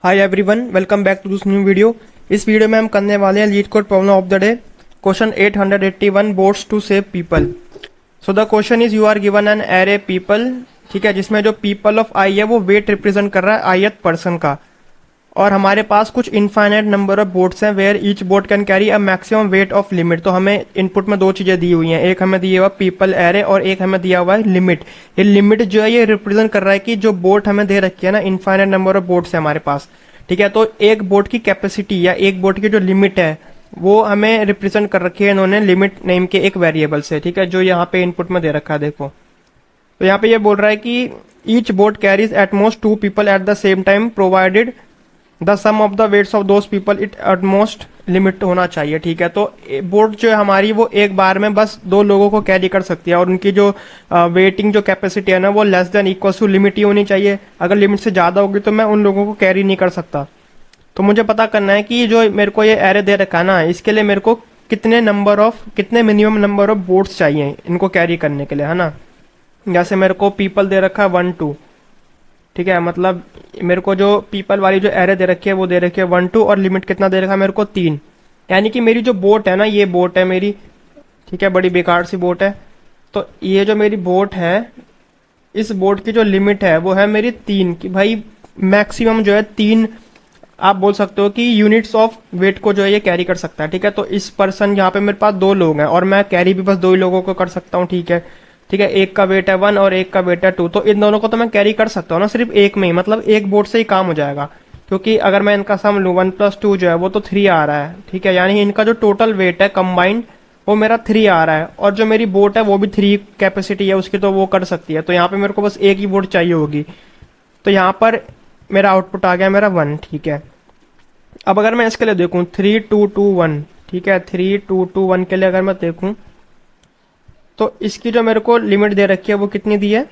Hi everyone, welcome back to this new video. इस video में हम करने वाले हैं LeetCode problem of the day, question 881 boats to save people. So the question is you are given an array people, ठीक है, जिसमें जो पीपल ऑफ आई है वो वेट रिप्रेजेंट कर रहा है आईथ पर्सन का, और हमारे पास कुछ इनफाइनाइट नंबर ऑफ बोट्स हैं where each boat can carry a maximum weight of limit. तो हमें इनपुट में दो चीजें दी हुई हैं, एक हमें दिया हुआ पीपल एरे और एक हमें दिया हुआ है लिमिट। ये लिमिट जो है ये रिप्रेजेंट कर रहा है कि जो बोट हमें दे रखी है ना, इनफाइनाइट नंबर ऑफ बोट्स है हमारे पास, ठीक है। तो एक बोट की कैपेसिटी या एक बोट की जो लिमिट है वो हमें रिप्रेजेंट कर रखी है इन्होंने लिमिट नेम के एक वेरिएबल से, ठीक है, जो यहाँ पे इनपुट में दे रखा है। देखो तो यहाँ पे ये बोल रहा है कि each boat carries at most 2 people at the same time provided the sum of the weights of those people it at most limit होना चाहिए, ठीक है। तो बोट जो है हमारी वो एक बार में बस 2 लोगों को कैरी कर सकती है, और उनकी जो वेटिंग जो कैपेसिटी है ना वो less than equal to limit ही होनी चाहिए। अगर लिमिट से ज्यादा होगी तो मैं उन लोगों को कैरी नहीं कर सकता। तो मुझे पता करना है कि जो मेरे को ये एरे दे रखा है ना, इसके लिए मेरे को कितने मिनिमम नंबर ऑफ बोट्स चाहिए इनको कैरी करने के लिए, है ना। जैसे मेरे को पीपल दे रखा है 1 2, ठीक है, मतलब मेरे को जो पीपल वाली जो एरे दे रखी है वो दे रखी है 1 2, और लिमिट कितना दे रखा है मेरे को 3। यानी कि मेरी जो बोट है ना, ये बोट है मेरी, ठीक है, बड़ी बेकार सी बोट है। तो ये जो मेरी बोट है, इस बोट की जो लिमिट है वो है मेरी 3, कि भाई मैक्सिमम जो है 3, आप बोल सकते हो कि यूनिट्स ऑफ वेट को जो है ये कैरी कर सकता है, ठीक है। तो इस पर्सन यहाँ पे मेरे पास 2 लोग हैं और मैं कैरी भी बस 2 ही लोगों को कर सकता हूँ, ठीक है, ठीक है। एक का वेट है 1 और एक का वेट है 2, तो इन दोनों को तो मैं कैरी कर सकता हूँ ना सिर्फ एक में ही, मतलब एक बोट से ही काम हो जाएगा। क्योंकि अगर मैं इनका सम लूँ 1 + 2 जो है वो तो 3 आ रहा है, ठीक है, यानी इनका जो टोटल वेट है कंबाइंड वो मेरा 3 आ रहा है, और जो मेरी बोट है वो भी 3 कैपेसिटी है उसकी, तो वो कर सकती है। तो यहाँ पे मेरे को बस एक ही बोट चाहिए होगी। तो यहाँ पर मेरा आउटपुट आ गया मेरा 1, ठीक है। अब अगर मैं इसके लिए देखूं 3 2 2 1, ठीक है, 3 2 2 1 के लिए अगर मैं देखूं तो इसकी जो मेरे को लिमिट दे रखी है वो कितनी दी है,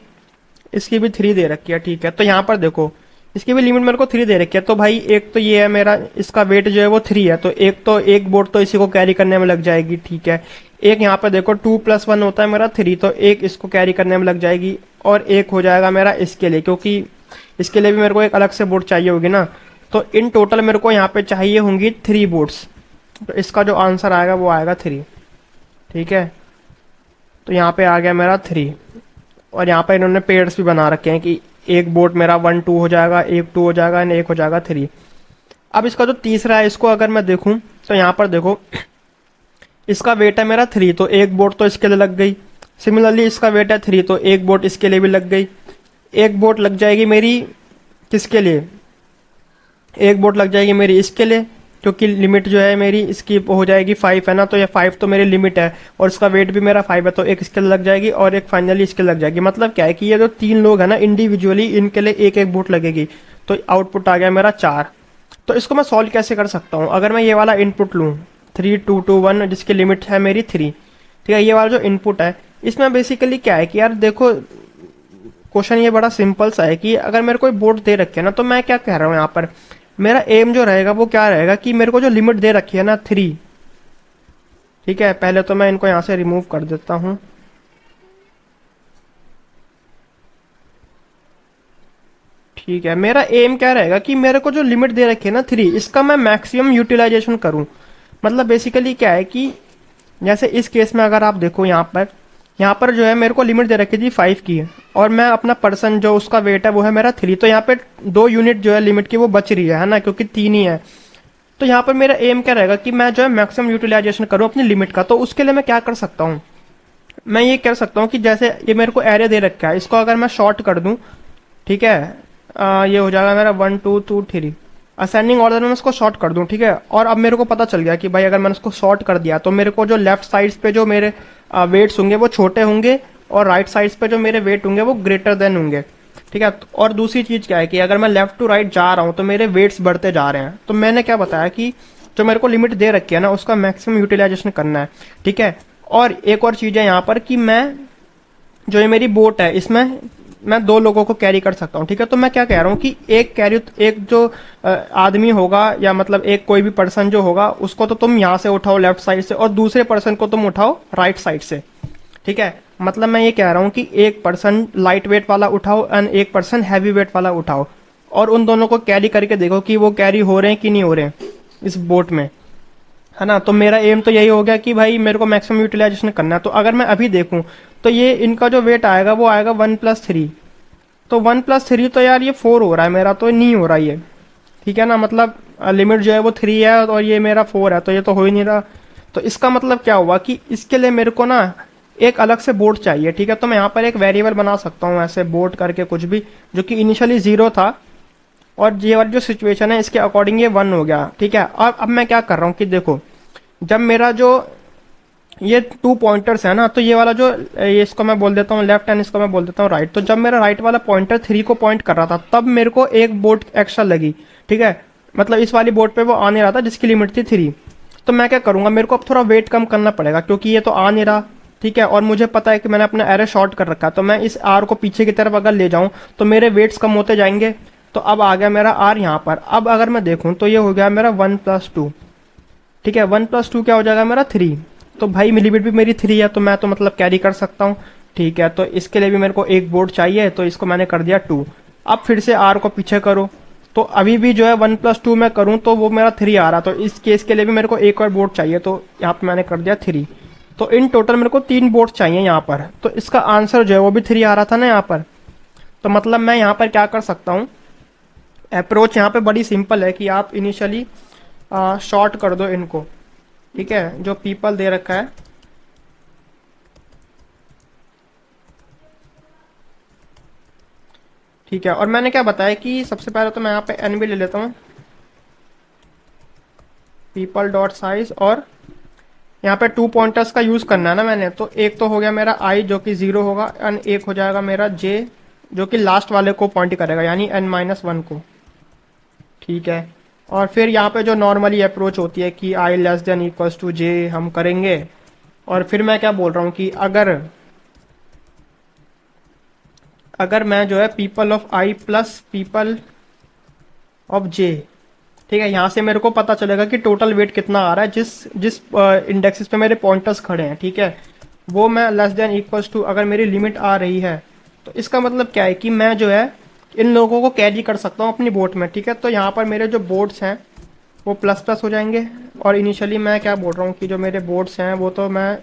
इसकी भी 3 दे रखी है, ठीक है। तो यहाँ पर देखो इसकी भी लिमिट मेरे को 3 दे रखी है। तो भाई एक तो ये है मेरा, इसका वेट जो है वो 3 है, तो एक बोट तो इसी को कैरी करने में लग जाएगी, ठीक है। एक यहाँ पे देखो 2 + 1 होता है मेरा 3, तो एक इसको कैरी करने में लग जाएगी, और एक हो जाएगा मेरा इसके लिए, क्योंकि इसके लिए भी मेरे को एक अलग से बोट चाहिए होगी ना। तो इन टोटल मेरे को यहाँ पे चाहिए होंगी 3 बोट्स। तो इसका जो आंसर आएगा वो आएगा 3, ठीक है। तो यहाँ पे आ गया मेरा 3, और यहाँ पे इन्होंने पेयर्स भी बना रखे हैं कि एक बोट मेरा 1 2 हो जाएगा, एक 2 हो जाएगा, एंड एक हो जाएगा 3। अब इसका जो तीसरा है, इसको अगर मैं देखूं तो यहाँ पर देखो इसका वेट है मेरा 3, तो एक बोट तो इसके लिए लग गई। सिमिलरली इसका वेट है 3, तो एक बोट इसके लिए भी लग गई। एक बोट लग जाएगी मेरी किसके लिए, एक बोट लग जाएगी मेरी इसके लिए, क्योंकि लिमिट जो है मेरी इसकी हो जाएगी 5 है ना, तो ये 5 तो मेरी लिमिट है, और इसका वेट भी मेरा 5 है, तो एक इसके लिए लग जाएगी और एक फाइनली इसके लग जाएगी। मतलब क्या है कि ये जो 3 लोग हैं ना इंडिविजुअली, इनके लिए एक एक बोट लगेगी। तो आउटपुट आ गया मेरा 4। तो इसको मैं सॉल्व कैसे कर सकता हूँ, अगर मैं ये वाला इनपुट लूँ 3 2 2 1, जिसकी लिमिट है मेरी 3, ठीक है, ये वाला जो इनपुट है इसमें बेसिकली क्या है कि यार देखो क्वेश्चन ये बड़ा सिंपल सा है कि अगर मेरे को बोट दे रखे है ना, तो मैं क्या कह रहा हूँ यहाँ पर, मेरा एम जो रहेगा वो क्या रहेगा कि मेरे को जो लिमिट दे रखी है ना 3, ठीक है, पहले तो मैं इनको यहां से रिमूव कर देता हूं, ठीक है। मेरा एम क्या रहेगा कि मेरे को जो लिमिट दे रखी है ना 3, इसका मैं मैक्सिमम यूटिलाइजेशन करूं। मतलब बेसिकली क्या है कि जैसे इस केस में अगर आप देखो यहाँ पर जो है मेरे को लिमिट दे रखी थी 5 की, और मैं अपना पर्सन जो उसका वेट है वो है मेरा 3, तो यहाँ पे 2 यूनिट जो है लिमिट की वो बच रही है ना, क्योंकि 3 ही है। तो यहाँ पर मेरा एम क्या रहेगा कि मैं जो है मैक्सिमम यूटिलाइजेशन करूँ अपनी लिमिट का। तो उसके लिए मैं क्या कर सकता हूँ, मैं ये कर सकता हूँ कि जैसे ये मेरे को एरे दे रखा है, इसको अगर मैं शॉर्ट कर दूं, ठीक है, ये हो जाएगा मेरा 1 2 2 3, असेंडिंग ऑर्डर में इसको शॉर्ट कर दूं, ठीक है। और अब मेरे को पता चल गया कि भाई अगर मैंने इसको शॉर्ट कर दिया तो मेरे को जो लेफ्ट साइड्स पे जो मेरे वेट्स होंगे वो छोटे होंगे, और राइट साइड्स पे जो मेरे वेट होंगे वो ग्रेटर देन होंगे, ठीक है। और दूसरी चीज क्या है कि अगर मैं लेफ्ट टू राइट जा रहा हूं तो मेरे वेट्स बढ़ते जा रहे हैं। तो मैंने क्या बताया कि जो मेरे को लिमिट दे रखी है ना उसका मैक्सिमम यूटिलाइजेशन करना है, ठीक है। और एक और चीज है यहाँ पर कि मैं जो ये मेरी बोट है इसमें मैं 2 लोगों को कैरी कर सकता हूँ, ठीक है। तो मैं क्या कह रहा हूँ कि एक जो आदमी होगा, या मतलब एक कोई भी पर्सन जो होगा उसको तो तुम यहाँ से उठाओ लेफ्ट साइड से, और दूसरे पर्सन को तुम उठाओ राइट साइड से, ठीक है। मतलब मैं ये कह रहा हूँ कि एक पर्सन लाइट वेट वाला उठाओ एंड एक पर्सन हैवी वेट वाला उठाओ। और उन दोनों को कैरी करके देखो कि वो कैरी हो रहे हैं कि नहीं हो रहे हैं इस बोट में, है ना। तो मेरा एम तो यही हो गया कि भाई मेरे को मैक्सिमम यूटिलाइजेशन करना है। तो अगर मैं अभी देखूं तो ये इनका जो वेट आएगा वो आएगा 1+3। तो 1+3 तो यार ये 4 हो रहा है मेरा, तो नहीं हो रहा ये, ठीक है ना। मतलब लिमिट जो है वो 3 है और ये मेरा 4 है, तो ये तो हो ही नहीं रहा। तो इसका मतलब क्या हुआ कि इसके लिए मेरे को ना एक अलग से बोर्ड चाहिए, ठीक है। तो मैं यहाँ पर एक वेरिएबल बना सकता हूँ ऐसे बोर्ड करके कुछ भी, जो कि इनिशियली 0 था, और ये वाली जो सिचुएशन है इसके अकॉर्डिंग ये 1 हो गया, ठीक है। और अब मैं क्या कर रहा हूँ कि देखो, जब मेरा जो ये 2 पॉइंटर्स है ना, तो ये वाला जो ये इसको मैं बोल देता हूँ लेफ्ट एंड इसको मैं बोल देता हूँ राइट। तो जब मेरा राइट वाला पॉइंटर 3 को पॉइंट कर रहा था तब मेरे को एक बोर्ड एक्स्ट्रा लगी, ठीक है। मतलब इस वाली बोर्ड पे वो आ नहीं रहा था जिसकी लिमिट थी 3। तो मैं क्या करूंगा, मेरे को अब थोड़ा वेट कम करना पड़ेगा क्योंकि ये तो आ नहीं रहा, ठीक है। और मुझे पता है कि मैंने अपना एरे शॉर्ट कर रखा है, तो मैं इस आर को पीछे की तरफ अगर ले जाऊं तो मेरे वेट्स कम होते जाएंगे। तो अब आ गया मेरा आर यहाँ पर। अब अगर मैं देखूं तो ये हो गया मेरा 1+2, ठीक है। 1+2 क्या हो जाएगा मेरा 3। तो भाई लिमिट भी मेरी 3 है, तो मैं तो मतलब कैरी कर सकता हूँ, ठीक है। तो इसके लिए भी मेरे को एक बोर्ड चाहिए, तो इसको मैंने कर दिया 2। अब फिर से आर को पीछे करो, तो अभी भी जो है 1+2 मैं करूँ तो वो मेरा 3 आ रहा। तो इस केस के लिए भी मेरे को एक और बोर्ड चाहिए, तो यहाँ पे मैंने कर दिया 3। तो इन टोटल मेरे को 3 बोर्ड चाहिए यहाँ पर। तो इसका आंसर जो है वो भी 3 आ रहा था ना यहाँ पर। तो मतलब मैं यहाँ पर क्या कर सकता हूँ, अप्रोच यहाँ पे बड़ी सिंपल है कि आप इनिशियली शॉर्ट कर दो इनको, ठीक है, जो पीपल दे रखा है। ठीक है, और मैंने क्या बताया कि सबसे पहले तो मैं यहाँ पे एन भी ले लेता हूँ, पीपल डॉट साइज। और यहाँ पे 2 पॉइंटर्स का यूज करना है ना मैंने, तो एक तो हो गया मेरा आई जो कि 0 होगा, एंड एक हो जाएगा मेरा जे जो कि लास्ट वाले को पॉइंट करेगा यानी n-1 को, ठीक है। और फिर यहाँ पे जो नॉर्मली अप्रोच होती है कि आई लेस देन इक्वल्स टू जे हम करेंगे। और फिर मैं क्या बोल रहा हूँ कि अगर मैं जो है people of I plus people of J, ठीक है, यहां से मेरे को पता चलेगा कि टोटल वेट कितना आ रहा है जिस जिस इंडेक्सेस पे मेरे पॉइंटर्स खड़े हैं, ठीक है। वो मैं लेस देन इक्वल्स टू अगर मेरी लिमिट आ रही है, तो इसका मतलब क्या है कि मैं जो है इन लोगों को कैरी कर सकता हूँ अपनी बोट में, ठीक है। तो यहाँ पर मेरे जो बोर्ड्स हैं वो प्लस प्लस हो जाएंगे। और इनिशियली मैं क्या बोल रहा हूँ कि जो मेरे बोर्ड्स हैं वो तो मैं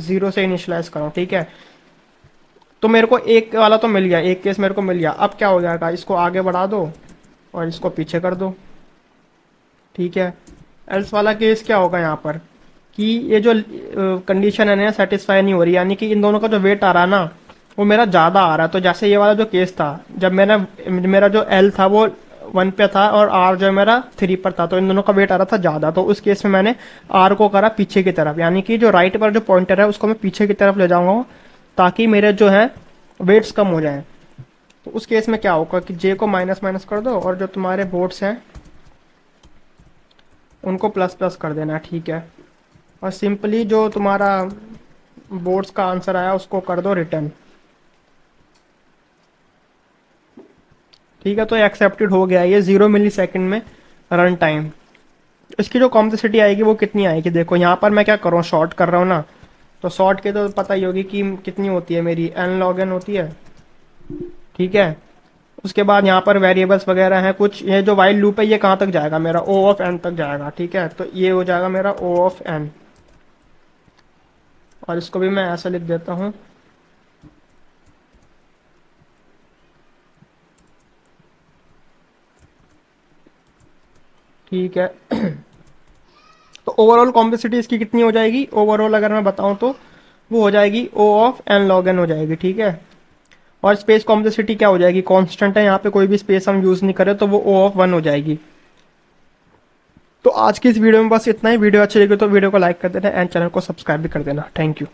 0 से इनिशियलाइज कराऊँ, ठीक है। तो मेरे को एक वाला तो मिल गया, एक केस मेरे को मिल गया। अब क्या हो जाएगा, इसको आगे बढ़ा दो और इसको पीछे कर दो, ठीक है। एल्स वाला केस क्या होगा यहाँ पर कि ये जो कंडीशन है ना सेटिस्फाई नहीं हो रही, यानी कि इन दोनों का जो वेट आ रहा है ना वो मेरा ज़्यादा आ रहा है। तो जैसे ये वाला जो केस था, जब मेरा जो एल था वो 1 पे था और आर जो मेरा 3 पर था, तो इन दोनों का वेट आ रहा था ज़्यादा। तो उस केस में मैंने आर को करा पीछे की तरफ, यानी कि जो राइट पर जो पॉइंटर है उसको मैं पीछे की तरफ ले जाऊंगा ताकि मेरे जो है वेट्स कम हो जाएं। तो उस केस में क्या होगा कि जे को माइनस माइनस कर दो और जो तुम्हारे बोर्ड्स हैं उनको प्लस प्लस कर देना, ठीक है। और सिंपली जो तुम्हारा बोर्ड्स का आंसर आया उसको कर दो रिटर्न, ठीक है। तो एक्सेप्टेड हो गया ये 0 मिलीसेकंड में रन टाइम। इसकी जो कॉम्प्लेक्सिटी आएगी वो कितनी आएगी, देखो यहाँ पर मैं क्या कर रहा हूँ, शॉर्ट कर रहा हूँ ना। तो शॉर्ट के तो पता ही होगी कि कितनी होती है मेरी, n log n होती है, ठीक है। उसके बाद यहाँ पर वेरिएबल्स वगैरह हैं कुछ। ये जो वाइल लूप है ये कहाँ तक जाएगा, मेरा ओ ऑफ एन तक जाएगा, ठीक है। तो ये हो जाएगा मेरा ओ ऑफ एन, और इसको भी मैं ऐसा लिख देता हूँ, ठीक है। तो ओवरऑल कॉम्प्लेक्सिटी इसकी कितनी हो जाएगी, ओवरऑल अगर मैं बताऊं तो वो हो जाएगी ओ ऑफ एन लॉग एन हो जाएगी, ठीक है। और स्पेस कॉम्प्लेक्सिटी क्या हो जाएगी, कांस्टेंट है यहाँ पे, कोई भी स्पेस हम यूज नहीं करें, तो वो ओ ऑफ 1 हो जाएगी। तो आज की इस वीडियो में बस इतना ही। वीडियो अच्छी लगी तो वीडियो को लाइक कर देना एंड चैनल को सब्सक्राइब भी कर देना। Thank you.